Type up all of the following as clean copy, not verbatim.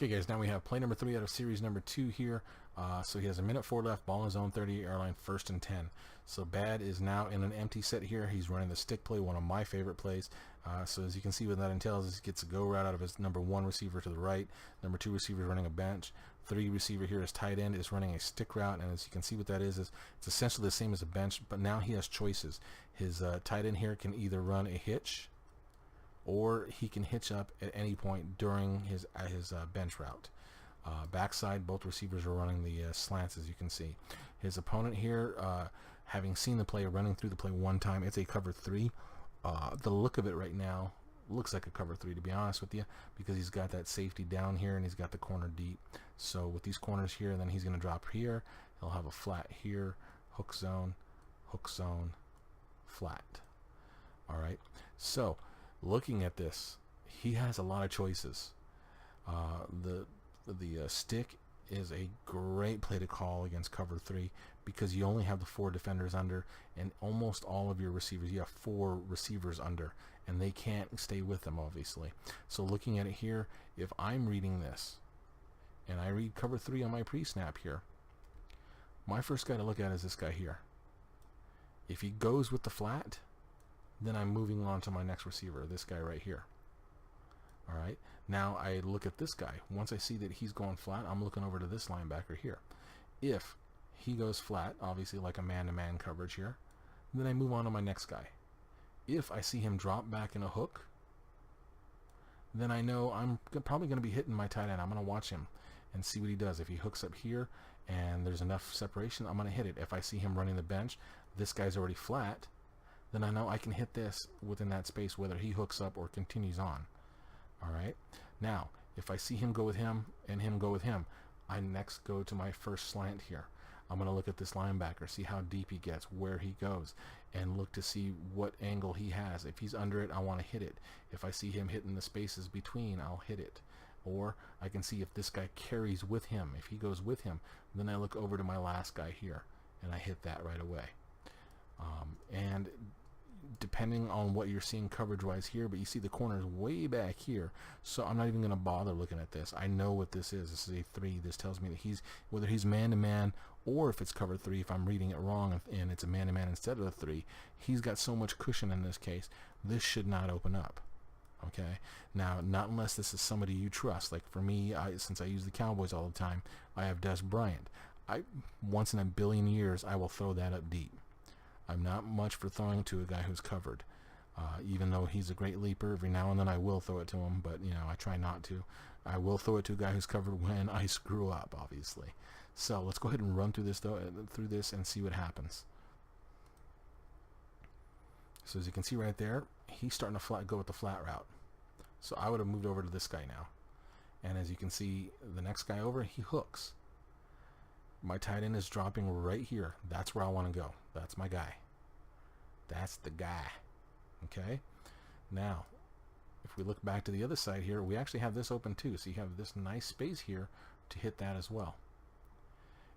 Okay guys, now we have play number 3 out of series number 2 here. So he has a minute 4 left, ball in zone 38, airline 1st and 10. So Bad is now in an empty set here. He's running the stick play, one of my favorite plays. So as you can see what that entails is he gets a go route out of his number 1 receiver to the right. Number 2 receiver is running a bench. 3 receiver here is tight end is running a stick route, and as you can see what that is it's essentially the same as a bench, but now he has choices. His tight end here can either run a hitch, or he can hitch up at any point during his bench route. Backside, both receivers are running the slants, as you can see. His opponent here, having seen the play, running through the play one time, it's a cover 3. The look of it right now looks like a cover 3, to be honest with you, because he's got that safety down here and he's got the corner deep. So with these corners here, then he's going to drop here. He'll have a flat here, hook zone, flat. All right. So looking at this, he has a lot of choices. The stick is a great play to call against cover 3 because you only have the 4 defenders under, and almost all of your receivers, you have 4 receivers under, and they can't stay with them, obviously. So looking at it here, if I'm reading this and I read cover 3 on my pre-snap here, my first guy to look at is this guy here. If he goes with the flat, then I'm moving on to my next receiver, this guy right here. Alright, now I look at this guy. Once I see that he's going flat, I'm looking over to this linebacker here. If he goes flat, obviously like a man-to-man coverage here, then I move on to my next guy. If I see him drop back in a hook, then I know I'm probably going to be hitting my tight end. I'm going to watch him and see what he does. If he hooks up here and there's enough separation, I'm going to hit it. If I see him running the bench, this guy's already flat, then I know I can hit this within that space, whether he hooks up or continues on. Alright, now if I see him go with him and him go with him, I next go to my first slant here. I'm going to look at this linebacker, see how deep he gets, where he goes, and look to see what angle he has. If he's under it, I want to hit it. If I see him hitting the spaces between, I'll hit it. Or I can see if this guy carries with him. If he goes with him, then I look over to my last guy here and I hit that right away. And depending on what you're seeing coverage wise here, but you see the corners way back here, so I'm not even going to bother looking at this. I know what this is. This is a 3. This tells me that he's, whether he's man-to-man or if it's cover 3, if I'm reading it wrong and it's a man-to-man instead of a 3, he's got so much cushion in this case, this should not open up. Okay, now not unless this is somebody you trust. Like for me, since I use the Cowboys all the time, I have Des Bryant. Once in a billion years I will throw that up deep. I'm not much for throwing to a guy who's covered, even though he's a great leaper. Every now and then I will throw it to him, but you know, I try not to. I will throw it to a guy who's covered when I screw up, obviously. So let's go ahead and run through this and see what happens. So as you can see right there, he's starting to go with the flat route. So I would have moved over to this guy now, and as you can see, the next guy over, he hooks. My tight end is dropping right here. That's where I want to go. That's my guy. That's the guy. Okay? Now, if we look back to the other side here, we actually have this open too. So you have this nice space here to hit that as well.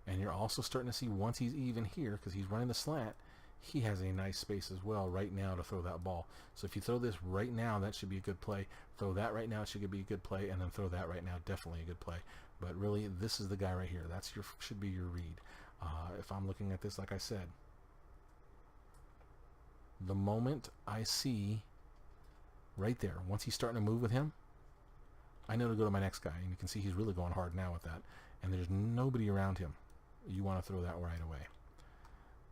And you're also starting to see once he's even here, because he's running the slant, he has a nice space as well right now to throw that ball. So if you throw this right now, that should be a good play. Throw that right now, it should be a good play. And then throw that right now, definitely a good play. But really, this is the guy right here. That's should be your read. If I'm looking at this, like I said, the moment I see right there, once he's starting to move with him, I know to go to my next guy. And you can see he's really going hard now with that. And there's nobody around him. You want to throw that right away.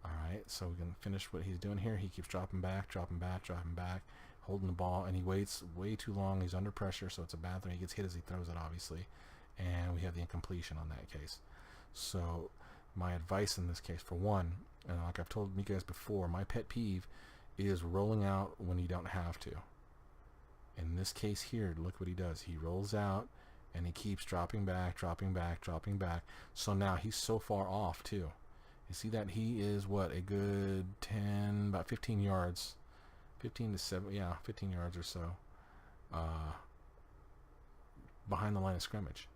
Alright, so we can finish what he's doing here. He keeps dropping back, holding the ball, and he waits way too long. He's under pressure, so it's a bad thing. He gets hit as he throws it, obviously. And we have the incompletion on that case. So my advice in this case, for one, and like I've told you guys before, my pet peeve is rolling out when you don't have to. In this case here, look what he does. He rolls out and he keeps dropping back. So now he's so far off too. You see that he is what, a good 10, about 15 yards, 15 to 7, yeah, 15 yards or so behind the line of scrimmage.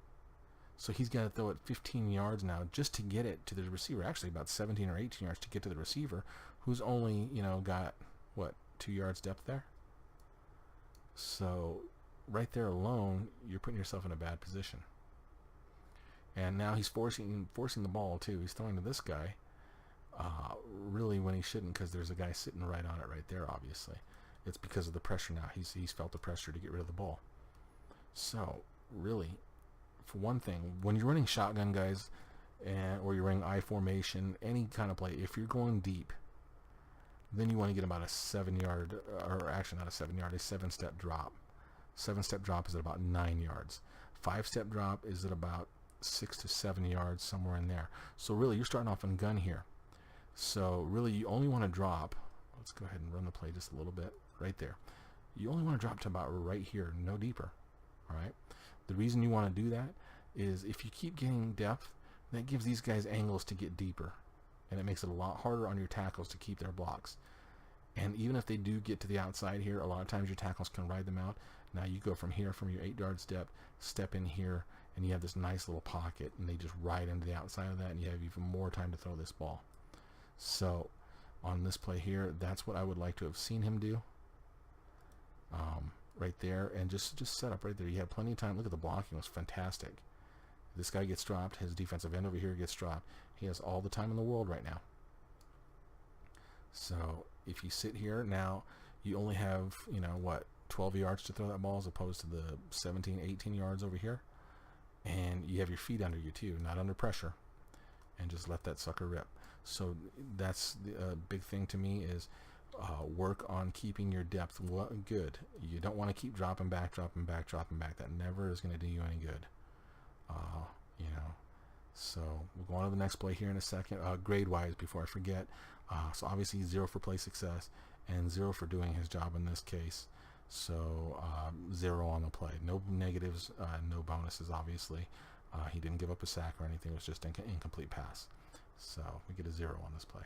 So he's got to throw it 15 yards now just to get it to the receiver. Actually, about 17 or 18 yards to get to the receiver, who's only, you know, got, what, 2 yards depth there? So right there alone, you're putting yourself in a bad position. And now he's forcing the ball too. He's throwing to this guy, really when he shouldn't, because there's a guy sitting right on it right there. Obviously, it's because of the pressure now. He's felt the pressure to get rid of the ball. So really, for one thing, when you're running shotgun, guys, or you're running I formation, any kind of play, if you're going deep, then you want to get about a 7-yard, or actually not a 7-yard, a 7-step drop. 7-step drop is at about 9 yards. 5-step drop is at about 6 to 7 yards, somewhere in there. So really, you're starting off on gun here. So really, you only want to drop. Let's go ahead and run the play just a little bit right there. You only want to drop to about right here, no deeper. All right. The reason you want to do that is if you keep getting depth, that gives these guys angles to get deeper, and it makes it a lot harder on your tackles to keep their blocks. And even if they do get to the outside here, a lot of times your tackles can ride them out. Now you go from here, from your 8-yard step in here, and you have this nice little pocket, and they just ride into the outside of that, and you have even more time to throw this ball. So on this play here, that's what I would like to have seen him do. Right there, and just set up right there. You have plenty of time. Look at the blocking, it was fantastic. This guy gets dropped, his defensive end over here gets dropped. He has all the time in the world right now. So if you sit here now, you only have, 12 yards to throw that ball, as opposed to the 17, 18 yards over here. And you have your feet under you too, not under pressure, and just let that sucker rip. So that's the big thing to me is work on keeping your depth good. You don't want to keep dropping back. That never is going to do you any good. So we'll go on to the next play here in a second. Grade-wise, before I forget, so obviously 0 for play success and 0 for doing his job in this case. So 0 on the play. No negatives, no bonuses, obviously. He didn't give up a sack or anything. It was just an incomplete pass. So we get a 0 on this play.